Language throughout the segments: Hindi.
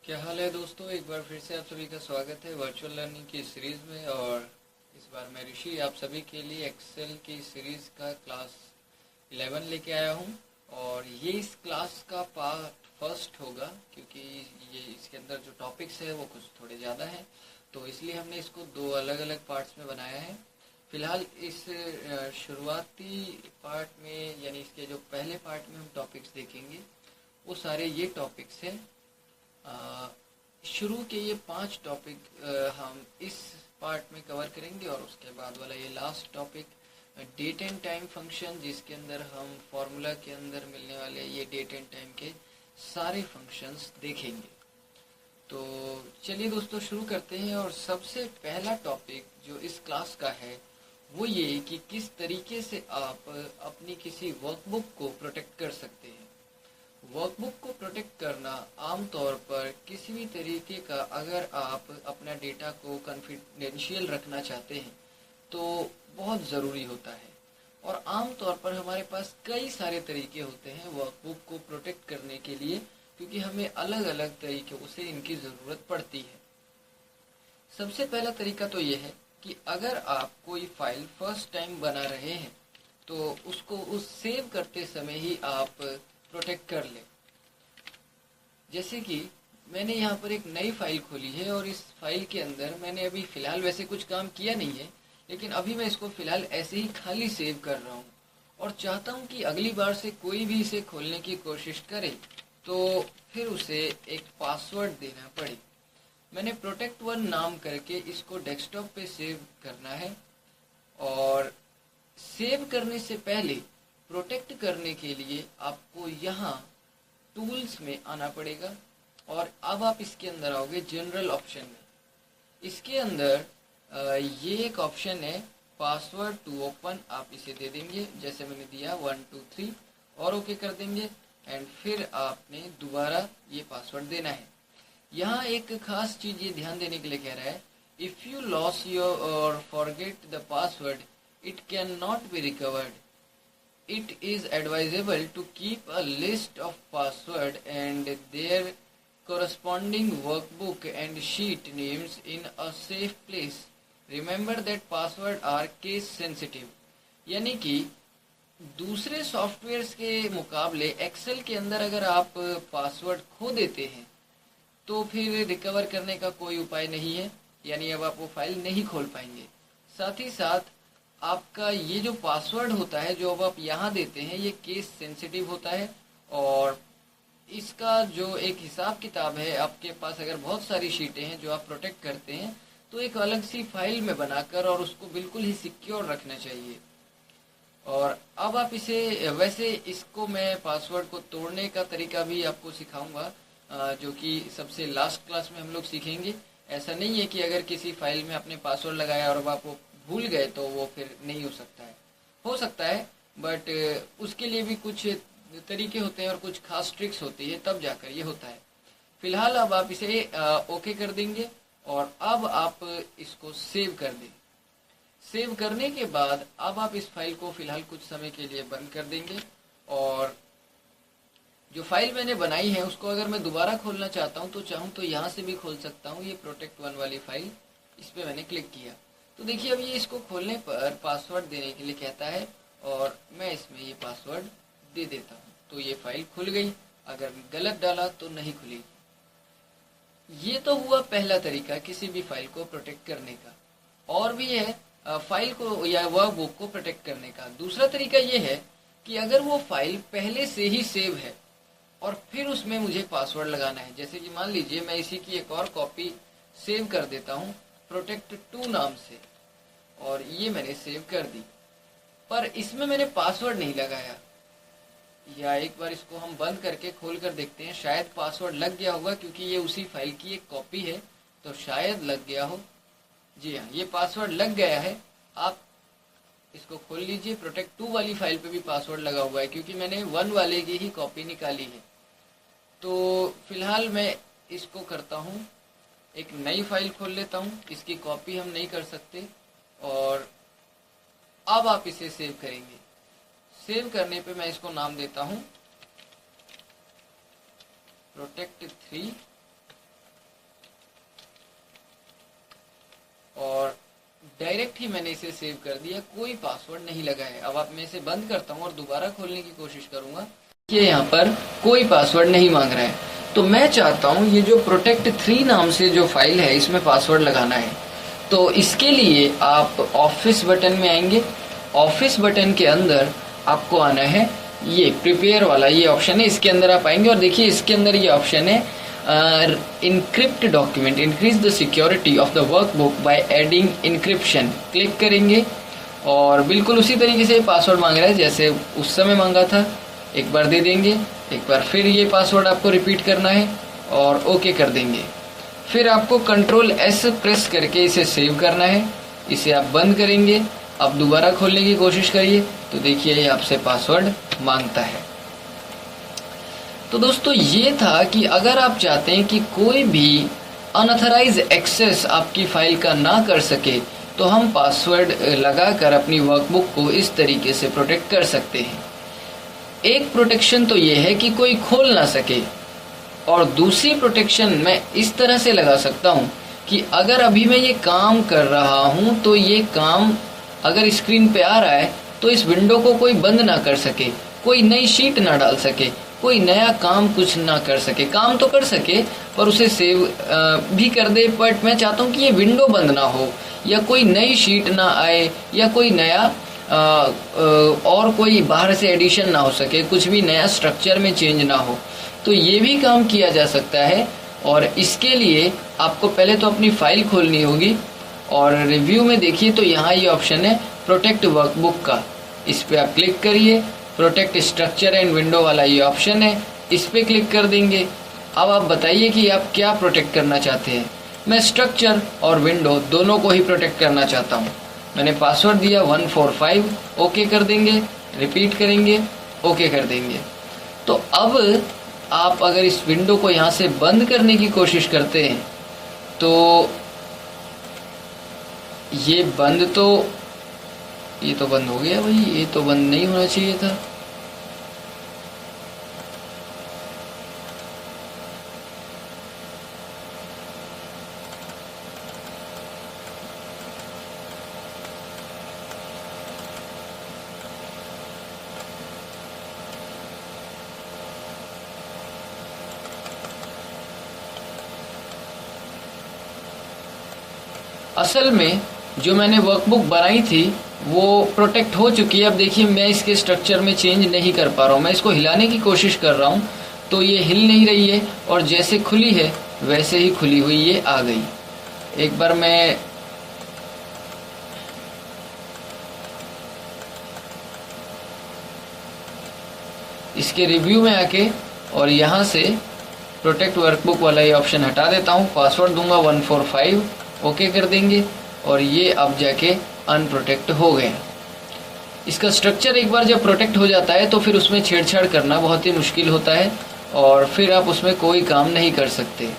क्या हाल है दोस्तों। एक बार फिर से आप सभी का स्वागत है वर्चुअल लर्निंग की सीरीज़ में। और इस बार मैं ऋषि आप सभी के लिए एक्सेल की सीरीज़ का क्लास 11 लेके आया हूं। और ये इस क्लास का पार्ट फर्स्ट होगा, क्योंकि ये इसके अंदर जो टॉपिक्स है वो कुछ थोड़े ज़्यादा हैं, तो इसलिए हमने इसको दो अलग अलग पार्ट्स में बनाया है। फिलहाल इस शुरुआती पार्ट में, यानी इसके जो पहले पार्ट में हम टॉपिक्स देखेंगे वो सारे ये टॉपिक्स हैं। शुरू के ये 5 टॉपिक हम इस पार्ट में कवर करेंगे, और उसके बाद वाला ये last topic date and time function, जिसके अंदर हम फॉर्मूला के अंदर मिलने वाले ये डेट एंड टाइम के सारे फंक्शंस देखेंगे। तो चलिए दोस्तों शुरू करते हैं। और सबसे पहला टॉपिक जो इस क्लास का है वो ये कि किस तरीके से आप अपनी किसी वर्कबुक को प्रोटेक्ट कर सकते हैं। वर्कबुक को प्रोटेक्ट करना आमतौर पर किसी भी तरीके का, अगर आप अपना डेटा को कॉन्फिडेंशियल रखना चाहते हैं तो बहुत ज़रूरी होता है। और आमतौर पर हमारे पास कई सारे तरीके होते हैं वर्कबुक को प्रोटेक्ट करने के लिए, क्योंकि हमें अलग अलग तरीक़ों से इनकी ज़रूरत पड़ती है। सबसे पहला तरीका तो ये है कि अगर आप कोई फाइल फर्स्ट टाइम बना रहे हैं तो उसको उस सेव करते समय ही आप प्रोटेक्ट कर ले। जैसे कि मैंने यहाँ पर एक नई फाइल खोली है, और इस फाइल के अंदर मैंने अभी फ़िलहाल वैसे कुछ काम किया नहीं है, लेकिन अभी मैं इसको फ़िलहाल ऐसे ही खाली सेव कर रहा हूँ। और चाहता हूँ कि अगली बार से कोई भी इसे खोलने की कोशिश करे तो फिर उसे एक पासवर्ड देना पड़े। मैंने प्रोटेक्ट1 नाम करके इसको डेस्कटॉप पे सेव करना है। और सेव करने से पहले प्रोटेक्ट करने के लिए आपको यहाँ टूल्स में आना पड़ेगा, और अब आप इसके अंदर आओगे जनरल ऑप्शन में। इसके अंदर ये एक ऑप्शन है पासवर्ड टू ओपन, आप इसे दे देंगे जैसे मैंने दिया 1 2 3 और ओके कर देंगे। एंड फिर आपने दोबारा ये पासवर्ड देना है। यहाँ एक खास चीज़ ये ध्यान देने के लिए कह रहा है, इफ़ यू लॉस योर और forget the password it can not be recovered. It is advisable to keep a list of password and their corresponding workbook and sheet names in a safe place. Remember that password are case sensitive. यानी कि दूसरे सॉफ्टवेयर्स के मुकाबले एक्सेल के अंदर अगर आप पासवर्ड खो देते हैं तो फिर रिकवर करने का कोई उपाय नहीं है, यानी अब आप वो फाइल नहीं खोल पाएंगे। साथ ही साथ आपका ये जो पासवर्ड होता है जो अब आप यहाँ देते हैं ये केस सेंसिटिव होता है, और इसका जो एक हिसाब किताब है, आपके पास अगर बहुत सारी शीटें हैं जो आप प्रोटेक्ट करते हैं तो एक अलग सी फाइल में बनाकर और उसको बिल्कुल ही सिक्योर रखना चाहिए। और अब आप इसे, वैसे इसको मैं पासवर्ड को तोड़ने का तरीका भी आपको सिखाऊंगा, जो कि सबसे लास्ट क्लास में हम लोग सीखेंगे। ऐसा नहीं है कि अगर किसी फाइल में आपने पासवर्ड लगाया और अब आप भूल गए तो वो फिर नहीं हो सकता है, बट उसके लिए भी कुछ तरीके होते हैं और कुछ खास ट्रिक्स होती है, तब जाकर ये होता है। फिलहाल अब आप इसे ओके कर देंगे और अब आप इसको सेव कर दें। सेव करने के बाद अब आप इस फाइल को फिलहाल कुछ समय के लिए बंद कर देंगे, और जो फाइल मैंने बनाई है उसको अगर मैं दोबारा खोलना चाहता हूँ तो चाहूँ तो यहाँ से भी खोल सकता हूँ। ये प्रोटेक्ट1 वाली फाइल, इस पर मैंने क्लिक किया तो देखिए अब ये इसको खोलने पर पासवर्ड देने के लिए कहता है, और मैं इसमें ये पासवर्ड दे देता हूँ तो ये फाइल खुल गई। अगर गलत डाला तो नहीं खुली। ये तो हुआ पहला तरीका किसी भी फाइल को प्रोटेक्ट करने का। और भी है फाइल को या वर्कबुक को प्रोटेक्ट करने का। दूसरा तरीका ये है कि अगर वो फाइल पहले से ही सेव है और फिर उसमें मुझे पासवर्ड लगाना है, जैसे कि मान लीजिए मैं इसी की एक और कॉपी सेव कर देता हूँ प्रोटेक्ट2 नाम से, और ये मैंने सेव कर दी, पर इसमें मैंने पासवर्ड नहीं लगाया। या एक बार इसको हम बंद करके खोल कर देखते हैं, शायद पासवर्ड लग गया होगा क्योंकि ये उसी फाइल की एक कॉपी है, तो शायद लग गया हो। जी हाँ, ये पासवर्ड लग गया है। आप इसको खोल लीजिए, प्रोटेक्ट2 वाली फाइल पे भी पासवर्ड लगा हुआ है क्योंकि मैंने 1 वाले की ही कॉपी निकाली है। तो फिलहाल मैं इसको करता हूँ, एक नई फाइल खोल लेता हूँ, इसकी कॉपी हम नहीं कर सकते, और अब आप इसे सेव करेंगे। सेव करने पे मैं इसको नाम देता हूँ प्रोटेक्ट3 डायरेक्ट ही मैंने इसे सेव कर दिया, कोई पासवर्ड नहीं लगा है। अब आप मैं इसे बंद करता हूँ और दोबारा खोलने की कोशिश करूंगा, ये यहाँ पर कोई पासवर्ड नहीं मांग रहा है। तो मैं चाहता हूँ ये जो protect3 नाम से जो फाइल है इसमें पासवर्ड लगाना है। तो इसके लिए आप ऑफिस बटन में आएंगे। ऑफिस बटन के अंदर आपको आना है, ये प्रिपेयर वाला ये ऑप्शन है, इसके अंदर आप आएंगे और देखिए इसके अंदर ये ऑप्शन है encrypt document, increase the security of the workbook by adding encryption. Click करेंगे और बिल्कुल उसी तरीके से पासवर्ड मांग रहा है जैसे उस समय मांगा था। एक बार दे देंगे, एक बार फिर ये पासवर्ड आपको रिपीट करना है और ओके कर देंगे। फिर आपको Ctrl+S प्रेस करके इसे सेव करना है। इसे आप बंद करेंगे। अब दोबारा खोलने की कोशिश करिए तो देखिए ये आपसे पासवर्ड मांगता है। तो दोस्तों ये था कि अगर आप चाहते हैं कि कोई भी अनऑथराइज एक्सेस आपकी फाइल का ना कर सके तो हम पासवर्ड लगाकर अपनी वर्कबुक को इस तरीके से प्रोटेक्ट कर सकते हैं। एक प्रोटेक्शन तो ये है कि कोई खोल ना सके, और दूसरी प्रोटेक्शन मैं इस तरह से लगा सकता हूँ कि अगर अभी मैं ये काम कर रहा हूँ तो ये काम अगर स्क्रीन पे आ रहा है तो इस विंडो को कोई बंद ना कर सके, कोई नई शीट ना डाल सके, कोई नया काम कुछ ना कर सके। काम तो कर सके पर उसे सेव भी कर दे, बट मैं चाहता हूँ कि ये विंडो बंद ना हो, या कोई नई शीट ना आए, या कोई नया और कोई बाहर से एडिशन ना हो सके, कुछ भी नया स्ट्रक्चर में चेंज ना हो। तो ये भी काम किया जा सकता है। और इसके लिए आपको पहले तो अपनी फाइल खोलनी होगी और रिव्यू में देखिए तो यहाँ ये ऑप्शन है प्रोटेक्ट वर्कबुक का, इस पे आप क्लिक करिए। प्रोटेक्ट स्ट्रक्चर एंड विंडो वाला ये ऑप्शन है, इस पे क्लिक कर देंगे। अब आप बताइए कि आप क्या प्रोटेक्ट करना चाहते हैं। मैं स्ट्रक्चर और विंडो दोनों को ही प्रोटेक्ट करना चाहता हूँ। मैंने पासवर्ड दिया 145, ओके कर देंगे, रिपीट करेंगे, ओके कर देंगे। तो अब आप अगर इस विंडो को यहाँ से बंद करने की कोशिश करते हैं तो ये बंद तो ये तो बंद हो गया भाई, ये तो बंद नहीं होना चाहिए था। असल में जो मैंने वर्कबुक बनाई थी वो प्रोटेक्ट हो चुकी है। अब देखिए मैं इसके स्ट्रक्चर में चेंज नहीं कर पा रहा हूँ। मैं इसको हिलाने की कोशिश कर रहा हूँ तो ये हिल नहीं रही है, और जैसे खुली है वैसे ही खुली हुई ये आ गई। एक बार मैं इसके रिव्यू में आके और यहाँ से प्रोटेक्ट वर्कबुक वाला ये ऑप्शन हटा देता हूँ। पासवर्ड दूंगा 145, ओके कर देंगे और ये अब जाके अनप्रोटेक्ट हो गए। इसका स्ट्रक्चर एक बार जब प्रोटेक्ट हो जाता है तो फिर उसमें छेड़छाड़ करना बहुत ही मुश्किल होता है और फिर आप उसमें कोई काम नहीं कर सकते।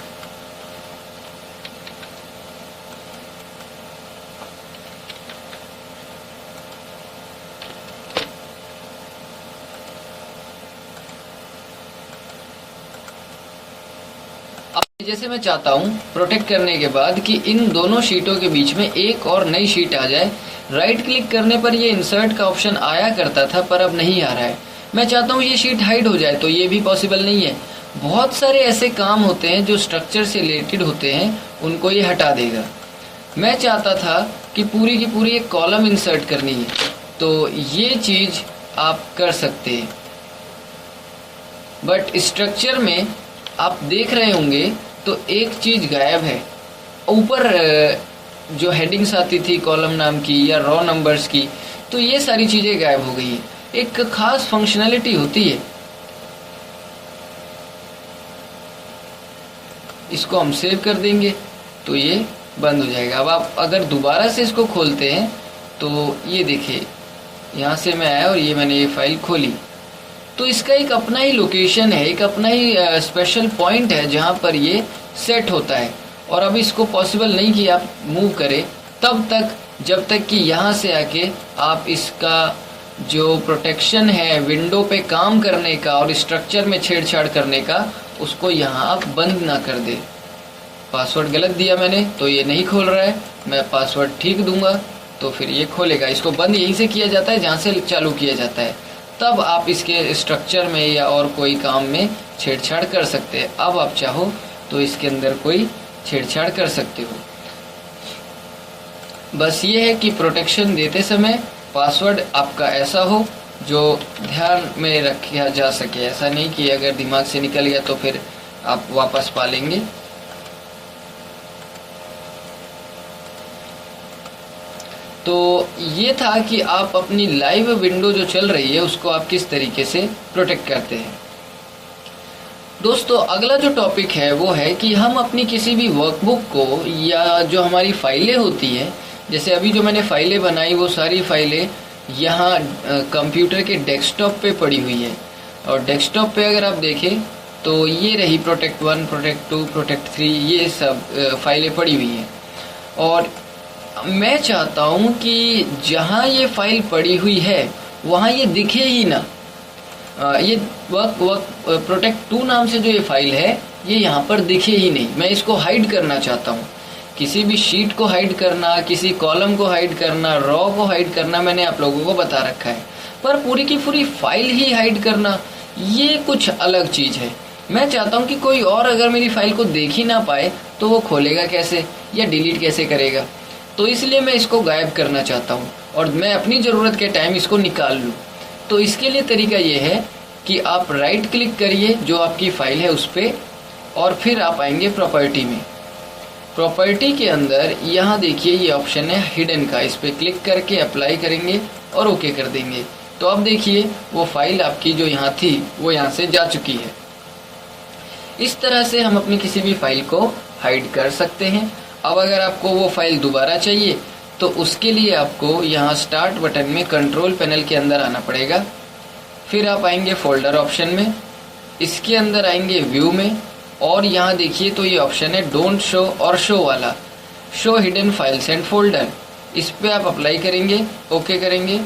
जैसे मैं चाहता हूं प्रोटेक्ट करने के बाद कि इन दोनों शीटों के बीच में एक और नई शीट आ जाए। राइट क्लिक करने पर ये इंसर्ट का ऑप्शन आया करता था पर अब नहीं आ रहा है। मैं चाहता हूं ये शीट हाइड हो जाए तो ये भी पॉसिबल नहीं है। बहुत सारे ऐसे काम होते हैं जो स्ट्रक्चर से रिलेटेड होते हैं, उनको ये हटा देगा। मैं चाहता था कि पूरी की पूरी एक कॉलम इंसर्ट करनी है, तो ये चीज आप कर सकते हैं। बट स्ट्रक्चर में आप देख रहे होंगे तो एक चीज गायब है। ऊपर जो हेडिंग्स आती थी कॉलम नाम की या रॉ नंबर्स की, तो ये सारी चीजें गायब हो गई है। एक खास फंक्शनैलिटी होती है, इसको हम सेव कर देंगे तो ये बंद हो जाएगा। अब आप अगर दोबारा से इसको खोलते हैं तो ये देखिए यहाँ से मैं आया और ये मैंने ये फाइल खोली, तो इसका एक अपना ही लोकेशन है, एक अपना ही स्पेशल पॉइंट है जहाँ पर ये सेट होता है। और अब इसको पॉसिबल नहीं कि आप मूव करें तब तक जब तक कि यहाँ से आके आप इसका जो प्रोटेक्शन है विंडो पे काम करने का और स्ट्रक्चर में छेड़छाड़ करने का, उसको यहाँ आप बंद ना कर दे। पासवर्ड गलत दिया मैंने तो ये नहीं खोल रहा है। मैं पासवर्ड ठीक दूंगा तो फिर ये खोलेगा। इसको बंद यहीं से किया जाता है जहाँ से चालू किया जाता है, तब आप इसके स्ट्रक्चर में या और कोई काम में छेड़छाड़ कर सकते हैं। अब आप चाहो तो इसके अंदर कोई छेड़छाड़ कर सकते हो। बस ये है कि प्रोटेक्शन देते समय पासवर्ड आपका ऐसा हो जो ध्यान में रखा जा सके। ऐसा नहीं कि अगर दिमाग से निकल गया तो फिर आप वापस पा लेंगे। तो ये था कि आप अपनी लाइव विंडो जो चल रही है उसको आप किस तरीके से प्रोटेक्ट करते हैं। दोस्तों, अगला जो टॉपिक है वो है कि हम अपनी किसी भी वर्कबुक को या जो हमारी फाइलें होती हैं, जैसे अभी जो मैंने फाइलें बनाई वो सारी फाइलें यहाँ कंप्यूटर के डेस्कटॉप पे पड़ी हुई है। और डेस्कटॉप पे अगर आप देखें तो ये रही प्रोटेक्ट 1, प्रोटेक्ट 2, प्रोटेक्ट 3, ये सब फाइलें पड़ी हुई हैं। और मैं चाहता हूँ कि जहाँ ये फाइल पड़ी हुई है वहाँ ये दिखे ही ना। ये प्रोटेक्ट 2 नाम से जो ये फाइल है ये यहाँ पर दिखे ही नहीं। मैं इसको हाइड करना चाहता हूँ। किसी भी शीट को हाइड करना, किसी कॉलम को हाइड करना, रॉ को हाइड करना मैंने आप लोगों को बता रखा है, पर पूरी की पूरी फाइल ही हाइड करना ये कुछ अलग चीज़ है। मैं चाहता हूँ कि कोई और अगर मेरी फाइल को देख ही ना पाए तो वो खोलेगा कैसे या डिलीट कैसे करेगा। तो इसलिए मैं इसको गायब करना चाहता हूँ और मैं अपनी ज़रूरत के टाइम इसको निकाल लूँ। तो इसके लिए तरीका ये है कि आप राइट क्लिक करिए जो आपकी फाइल है उस पर, और फिर आप आएंगे प्रॉपर्टी में। प्रॉपर्टी के अंदर यहाँ देखिए ये ऑप्शन है हिडन का, इस पर क्लिक करके अप्लाई करेंगे और ओके कर देंगे। तो अब देखिए वो फाइल आपकी जो यहाँ थी वो यहाँ से जा चुकी है। इस तरह से हम अपनी किसी भी फाइल को हाइड कर सकते हैं। अब अगर आपको वो फाइल दोबारा चाहिए तो उसके लिए आपको यहाँ स्टार्ट बटन में कंट्रोल पैनल के अंदर आना पड़ेगा। फिर आप आएंगे फोल्डर ऑप्शन में, इसके अंदर आएंगे व्यू में, और यहाँ देखिए तो ये ऑप्शन है डोंट शो और शो वाला, show hidden files and folder. इस पर आप अप्लाई करेंगे, ओके करेंगे।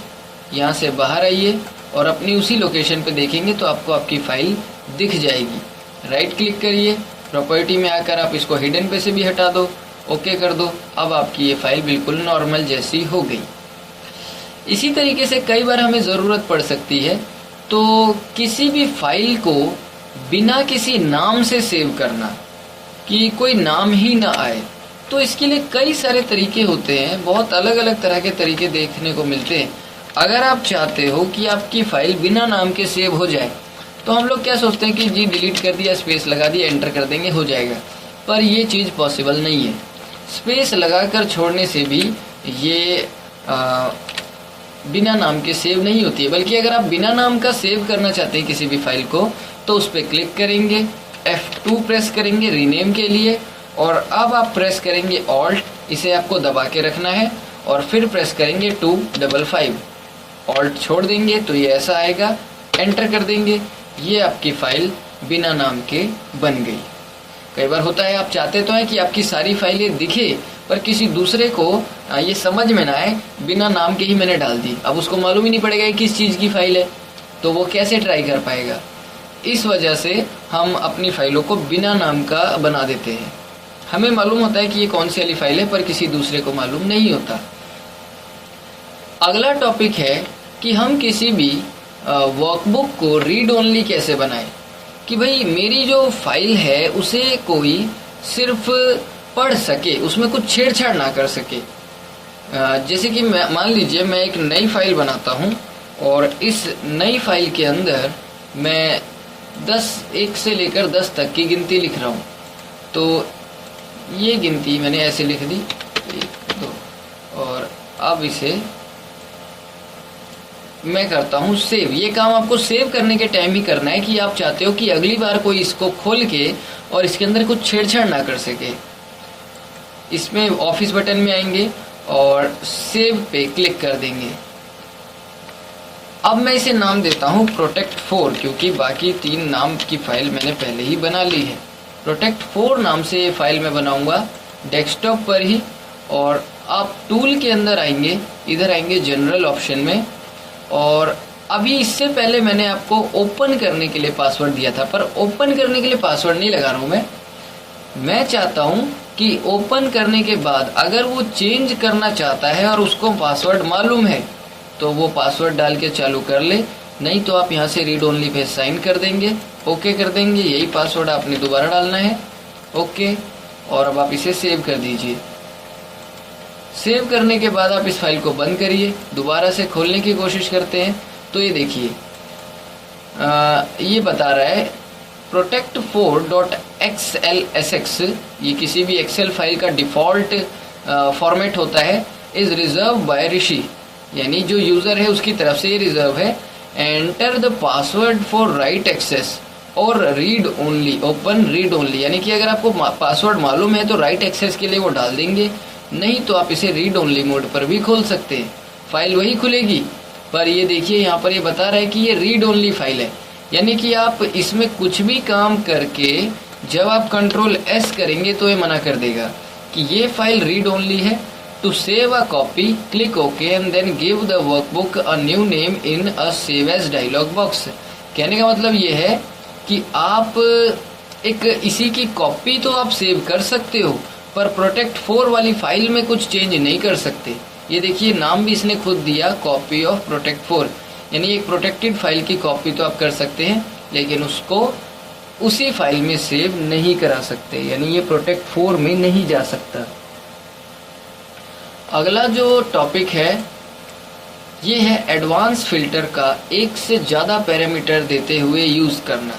यहाँ से बाहर आइए और अपनी उसी लोकेशन पे देखेंगे तो आपको आपकी फाइल दिख जाएगी। राइट क्लिक करिए, प्रॉपर्टी में आकर आप इसको हिडन पे से भी हटा दो, ओके कर दो। अब आपकी ये फाइल बिल्कुल नॉर्मल जैसी हो गई। इसी तरीके से कई बार हमें ज़रूरत पड़ सकती है तो किसी भी फाइल को बिना किसी नाम से सेव करना, कि कोई नाम ही ना आए, तो इसके लिए कई सारे तरीके होते हैं। बहुत अलग अलग तरह के तरीके देखने को मिलते हैं। अगर आप चाहते हो कि आपकी फाइल बिना नाम के सेव हो जाए तो हम लोग क्या सोचते हैं कि जी डिलीट कर दिया, स्पेस लगा दिया, एंटर कर देंगे, हो जाएगा। पर ये चीज़ पॉसिबल नहीं है। स्पेस लगाकर छोड़ने से भी ये बिना नाम के सेव नहीं होती है। बल्कि अगर आप बिना नाम का सेव करना चाहते हैं किसी भी फाइल को तो उस पर क्लिक करेंगे, F2 प्रेस करेंगे रीनेम के लिए, और अब आप प्रेस करेंगे ऑल्ट, इसे आपको दबा के रखना है, और फिर प्रेस करेंगे 255, ऑल्ट छोड़ देंगे तो ये ऐसा आएगा, एंटर कर देंगे, ये आपकी फाइल बिना नाम के बन गई। कई बार होता है आप चाहते तो हैं कि आपकी सारी फाइलें दिखे पर किसी दूसरे को ये समझ में ना आए, बिना नाम के ही मैंने डाल दी। अब उसको मालूम ही नहीं पड़ेगा कि किस चीज़ की फाइल है, तो वो कैसे ट्राई कर पाएगा। इस वजह से हम अपनी फाइलों को बिना नाम का बना देते हैं। हमें मालूम होता है कि ये कौन सी वाली फाइल है पर किसी दूसरे को मालूम नहीं होता। अगला टॉपिक है कि हम किसी भी वर्कबुक को रीड ओनली कैसे बनाएं, कि भाई मेरी जो फाइल है उसे कोई सिर्फ पढ़ सके, उसमें कुछ छेड़छाड़ ना कर सके। जैसे कि मान लीजिए मैं एक नई फाइल बनाता हूँ और इस नई फाइल के अंदर मैं 1 से लेकर 10 तक की गिनती लिख रहा हूँ। तो ये गिनती मैंने ऐसे लिख दी 1 2, और अब इसे मैं करता हूँ सेव। ये काम आपको सेव करने के टाइम ही करना है कि आप चाहते हो कि अगली बार कोई इसको खोल के और इसके अंदर कुछ छेड़छाड़ ना कर सके। इसमें ऑफिस बटन में आएंगे और सेव पे क्लिक कर देंगे। अब मैं इसे नाम देता हूँ प्रोटेक्ट 4, क्योंकि बाकी 3 नाम की फाइल मैंने पहले ही बना ली है। प्रोटेक्ट 4 नाम से ये फाइल मैं बनाऊंगा डेस्कटॉप पर ही। और आप टूल के अंदर आएंगे, इधर आएंगे जनरल ऑप्शन में, और अभी इससे पहले मैंने आपको ओपन करने के लिए पासवर्ड दिया था, पर ओपन करने के लिए पासवर्ड नहीं लगा रहा हूँ मैं चाहता हूँ कि ओपन करने के बाद अगर वो चेंज करना चाहता है और उसको पासवर्ड मालूम है तो वो पासवर्ड डाल के चालू कर ले, नहीं तो आप यहाँ से रीड ओनली पे साइन कर देंगे, ओके कर देंगे। यही पासवर्ड आपने दोबारा डालना है, ओके। और अब आप इसे सेव कर दीजिए। सेव करने के बाद आप इस फाइल को बंद करिए, दोबारा से खोलने की कोशिश करते हैं तो ये देखिए ये बता रहा है protect4.xlsx, ये किसी भी एक्सेल फाइल का डिफॉल्ट फॉर्मेट होता है, इज रिजर्व बाय ऋषि, यानी जो यूजर है उसकी तरफ से ये रिजर्व है। Enter the password for write access और read only, open read only, यानी कि अगर आपको पासवर्ड मालूम है तो राइट एक्सेस के लिए वो डाल देंगे, नहीं तो आप इसे रीड ओनली मोड पर भी खोल सकते हैं, फाइल वही खुलेगी। पर ये देखिए यहाँ पर ये बता रहा है कि ये रीड ओनली फाइल है, यानी कि आप इसमें कुछ भी काम करके जब आप कंट्रोल एस करेंगे तो ये मना कर देगा कि ये फाइल रीड ओनली है। To save a copy click okay and then give the workbook a new name in a save as dialog box. कहने का मतलब ये है कि आप एक इसी की कॉपी तो आप सेव कर सकते हो, पर protect4 वाली फाइल में कुछ चेंज नहीं कर सकते। ये देखिए नाम भी इसने खुद दिया, कॉपी ऑफ protect4, यानी एक प्रोटेक्टेड फाइल की कॉपी तो आप कर सकते हैं लेकिन उसको उसी फाइल में सेव नहीं करा सकते, यानी ये protect4 में नहीं जा सकता। अगला जो टॉपिक है ये है एडवांस फिल्टर का एक से ज़्यादा पैरामीटर देते हुए यूज़ करना।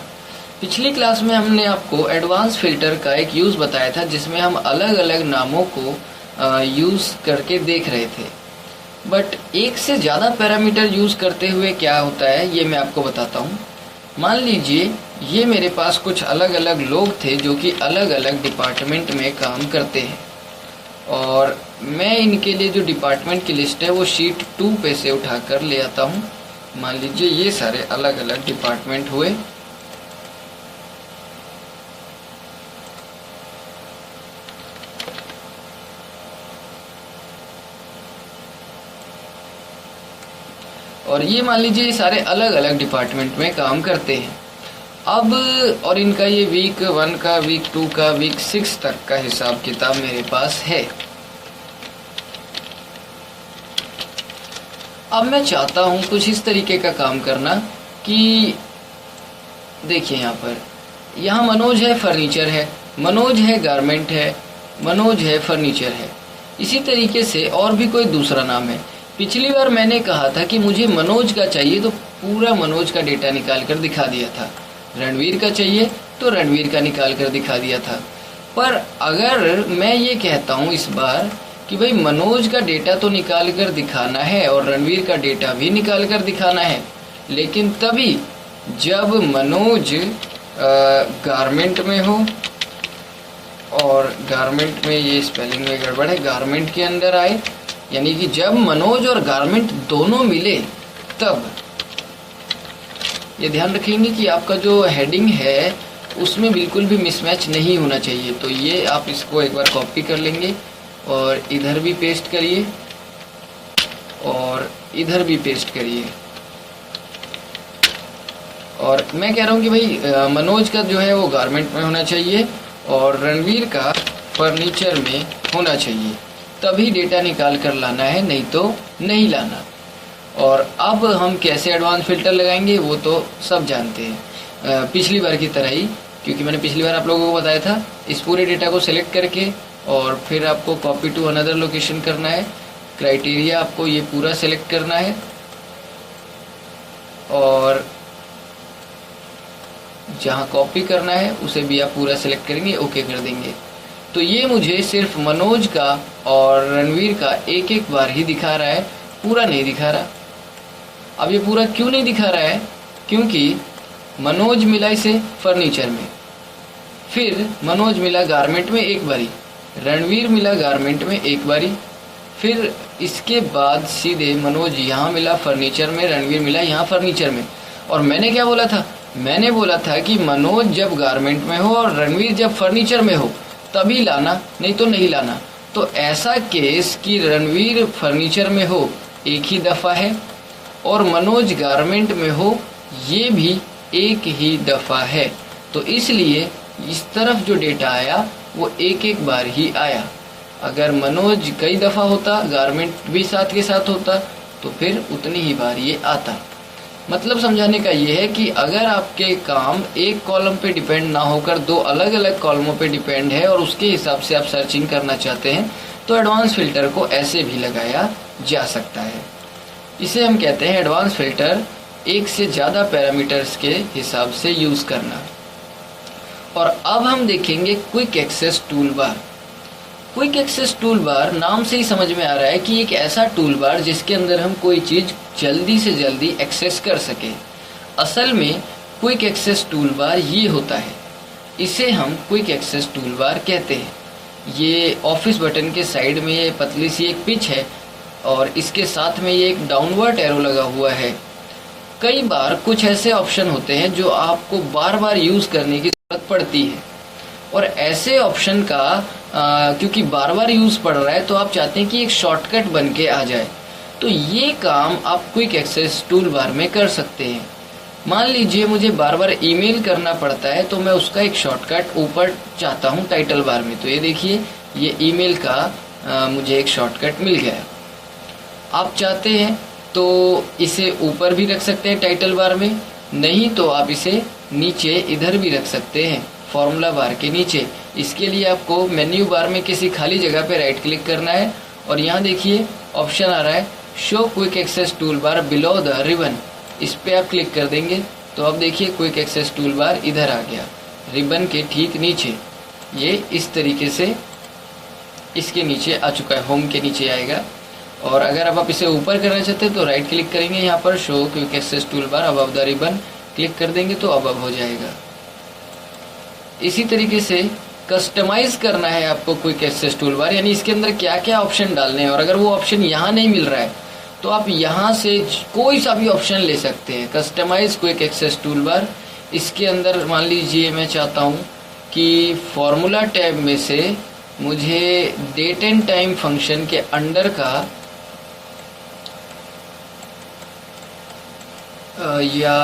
पिछली क्लास में हमने आपको एडवांस फिल्टर का एक यूज़ बताया था जिसमें हम अलग अलग नामों को यूज़ करके देख रहे थे, बट एक से ज़्यादा पैरामीटर यूज़ करते हुए क्या होता है ये मैं आपको बताता हूँ। मान लीजिए ये मेरे पास कुछ अलग अलग लोग थे जो कि अलग अलग डिपार्टमेंट में काम करते हैं, और मैं इनके लिए जो डिपार्टमेंट की लिस्ट है वो शीट 2 पे से उठा कर ले आता हूँ। मान लीजिए ये सारे अलग अलग डिपार्टमेंट हुए, और ये मान लीजिए ये सारे अलग अलग डिपार्टमेंट में काम करते हैं। अब और इनका ये वीक 1 का, वीक 2 का, वीक 6 तक का हिसाब किताब मेरे पास है। अब मैं चाहता हूँ कुछ इस तरीके का काम करना कि देखिए यहाँ मनोज है, फर्नीचर है, मनोज है, गारमेंट है, मनोज है, फर्नीचर है। इसी तरीके से और भी कोई दूसरा नाम है। पिछली बार मैंने कहा था कि मुझे मनोज का चाहिए तो पूरा मनोज का डेटा निकाल कर दिखा दिया था, रणवीर का चाहिए तो रणवीर का निकाल कर दिखा दिया था। पर अगर मैं ये कहता हूँ इस बार कि भाई मनोज का डेटा तो निकाल कर दिखाना है और रणवीर का डेटा भी निकाल कर दिखाना है, लेकिन तभी जब मनोज गारमेंट में हो, और गारमेंट में ये स्पेलिंग में गड़बड़ है, गारमेंट के अंदर आए, यानी कि जब मनोज और गारमेंट दोनों मिले तब ये ध्यान रखेंगे कि आपका जो हेडिंग है उसमें बिल्कुल भी मिसमैच नहीं होना चाहिए। तो ये आप इसको एक बार कॉपी कर लेंगे और इधर भी पेस्ट करिए और इधर भी पेस्ट करिए। और मैं कह रहा हूँ कि भाई मनोज का जो है वो गारमेंट में होना चाहिए और रणवीर का फर्नीचर में होना चाहिए, तभी डेटा निकाल कर लाना है, नहीं तो नहीं लाना। और अब हम कैसे एडवांस फिल्टर लगाएंगे वो तो सब जानते हैं, पिछली बार की तरह ही, क्योंकि मैंने पिछली बार आप लोगों को बताया था इस पूरे डेटा को सिलेक्ट करके और फिर आपको कॉपी टू अनदर लोकेशन करना है, क्राइटेरिया आपको ये पूरा सिलेक्ट करना है और जहाँ कॉपी करना है उसे भी आप पूरा सिलेक्ट करेंगे, ओके कर देंगे। तो ये मुझे सिर्फ मनोज का और रणवीर का एक एक बार ही दिखा रहा है, पूरा नहीं दिखा रहा। अब ये पूरा क्यों नहीं दिखा रहा है? क्योंकि मनोज मिला इसे फर्नीचर में, फिर मनोज मिला गारमेंट में एक बारी, रणवीर मिला गारमेंट में एक बारी, फिर इसके बाद सीधे मनोज यहाँ मिला फर्नीचर में, रणवीर मिला यहाँ फर्नीचर में। और मैंने क्या बोला था? मैंने बोला था कि मनोज जब गारमेंट में हो और रणवीर जब फर्नीचर में हो तभी लाना, नहीं तो नहीं लाना। तो ऐसा केस कि रणवीर फर्नीचर में हो एक ही दफ़ा है और मनोज गारमेंट में हो ये भी एक ही दफ़ा है। तो इसलिए इस तरफ जो डेटा आया वो एक एक बार ही आया। अगर मनोज कई दफ़ा होता, गारमेंट भी साथ के साथ होता, तो फिर उतनी ही बार ये आता। मतलब समझाने का ये है कि अगर आपके काम एक कॉलम पे डिपेंड ना होकर दो अलग अलग कॉलमों पे डिपेंड है और उसके हिसाब से आप सर्चिंग करना चाहते हैं, तो एडवांस फिल्टर को ऐसे भी लगाया जा सकता है। इसे हम कहते हैं एडवांस फिल्टर, एक से ज़्यादा पैरामीटर्स के हिसाब से यूज़ करना। और अब हम देखेंगे quick access toolbar. Quick access toolbar नाम से ही समझ में आ रहा है कि एक ऐसा टूल बार जिसके अंदर हम कोई चीज़ जल्दी से जल्दी एक्सेस कर सके। असल में क्विक एक्सेस टूल बार ये होता है, इसे हम क्विक एक्सेस टूल बार कहते हैं। ये ऑफिस बटन के साइड में ये पतली सी एक पिच है और इसके साथ में ये एक डाउनवर्ड एरो लगा हुआ है। कई बार कुछ ऐसे ऑप्शन होते हैं जो आपको बार बार यूज़ करने की ज़रूरत पड़ती है, और ऐसे ऑप्शन का क्योंकि बार बार यूज़ पड़ रहा है तो आप चाहते हैं कि एक शॉर्टकट बन के आ जाए, तो ये काम आप क्विक एक्सेस टूल बार में कर सकते हैं। मान लीजिए मुझे बार बार ईमेल करना पड़ता है, तो मैं उसका एक शॉर्टकट ऊपर चाहता हूँ टाइटल बार में। तो ये देखिए, ये ईमेल का मुझे एक शॉर्टकट मिल गया। आप चाहते हैं तो इसे ऊपर भी रख सकते हैं टाइटल बार में, नहीं तो आप इसे नीचे इधर भी रख सकते हैं फॉर्मूला बार के नीचे। इसके लिए आपको मेन्यू बार में किसी खाली जगह पे राइट क्लिक करना है और यहाँ देखिए ऑप्शन आ रहा है show quick access toolbar below the ribbon. इस पे आप क्लिक कर देंगे तो अब देखिए क्विक एक्सेस टूल बार इधर आ गया, रिबन के ठीक नीचे। ये इस तरीके से इसके नीचे आ चुका है, होम के नीचे आएगा। और अगर अब आप इसे ऊपर करना चाहते हैं तो राइट क्लिक करेंगे यहाँ पर show quick access toolbar above the ribbon, click कर देंगे तो अबव हो जाएगा। इसी तरीके से कस्टमाइज करना है आपको क्विक एक्सेस टूल बार, यानी इसके अंदर क्या क्या ऑप्शन डालने हैं, और अगर वो ऑप्शन यहाँ नहीं मिल रहा है तो आप यहाँ से कोई सा भी ऑप्शन ले सकते हैं। Customise quick access toolbar, इसके अंदर मान लीजिए मैं चाहता हूँ कि फॉर्मूला टैब में से मुझे डेट एंड टाइम फंक्शन के अंडर का या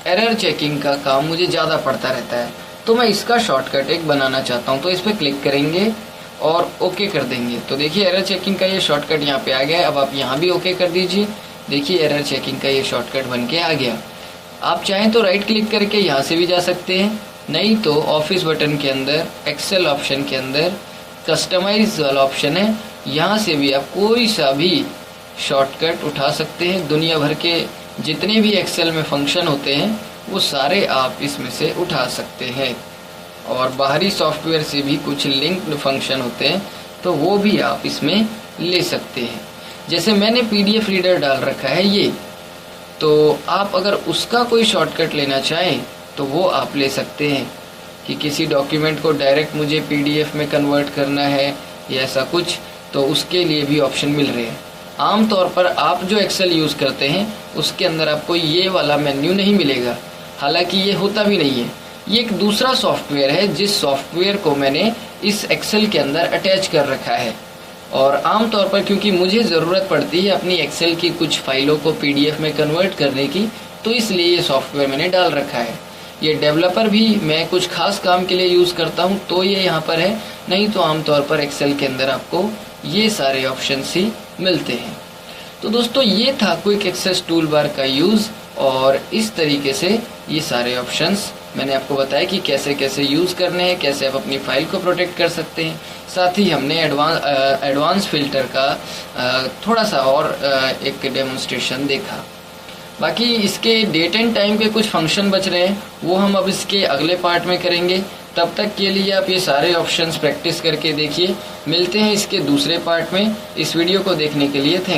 एरर चेकिंग का काम मुझे ज़्यादा पड़ता रहता है, तो मैं इसका शॉर्टकट एक बनाना चाहता हूँ। तो इस पर क्लिक करेंगे और ओके कर देंगे। तो देखिए एरर चेकिंग का ये शॉर्टकट यहाँ पे आ गया है। अब आप यहाँ भी ओके कर दीजिए, देखिए एरर चेकिंग का ये शॉर्टकट बन के आ गया। आप चाहें तो राइट क्लिक करके यहाँ से भी जा सकते हैं, नहीं तो ऑफिस बटन के अंदर एक्सेल ऑप्शन के अंदर कस्टमाइज वाला ऑप्शन है, यहाँ से भी आप कोई सा भी शॉर्टकट उठा सकते हैं। दुनिया भर के जितने भी एक्सेल में फंक्शन होते हैं वो सारे आप इसमें से उठा सकते हैं, और बाहरी सॉफ्टवेयर से भी कुछ लिंक्ड फंक्शन होते हैं तो वो भी आप इसमें ले सकते हैं। जैसे मैंने PDF रीडर डाल रखा है ये, तो आप अगर उसका कोई शॉर्टकट लेना चाहें तो वो आप ले सकते हैं कि किसी डॉक्यूमेंट को डायरेक्ट मुझे PDF में कन्वर्ट करना है या ऐसा कुछ, तो उसके लिए भी ऑप्शन मिल रहे हैं। आमतौर पर आप जो एक्सेल यूज़ करते हैं उसके अंदर आपको ये वाला मेन्यू नहीं मिलेगा, हालांकि ये होता भी नहीं है। ये एक दूसरा सॉफ्टवेयर है जिस सॉफ्टवेयर को मैंने इस एक्सेल के अंदर अटैच कर रखा है, और आमतौर पर क्योंकि मुझे ज़रूरत पड़ती है अपनी एक्सेल की कुछ फाइलों को PDF में कन्वर्ट करने की, तो इसलिए ये सॉफ्टवेयर मैंने डाल रखा है। ये डेवलपर भी मैं कुछ खास काम के लिए यूज़ करता हूँ तो ये यहाँ पर है, नहीं तो आमतौर पर एक्सेल के अंदर आपको ये सारे ऑप्शन ही मिलते हैं। तो दोस्तों ये था क्विक एक्सेस टूल बार का यूज़, और इस तरीके से ये सारे ऑप्शंस मैंने आपको बताया कि कैसे कैसे यूज़ करने हैं, कैसे आप अपनी फाइल को प्रोटेक्ट कर सकते हैं। साथ ही हमने एडवांस फिल्टर का थोड़ा सा और एक डेमोन्स्ट्रेशन देखा। बाकी इसके डेट एंड टाइम के कुछ फंक्शन बच रहे हैं, वो हम अब इसके अगले पार्ट में करेंगे। तब तक के लिए आप ये सारे ऑप्शंस प्रैक्टिस करके देखिए। मिलते हैं इसके दूसरे पार्ट में। इस वीडियो को देखने के लिए थैंक यू।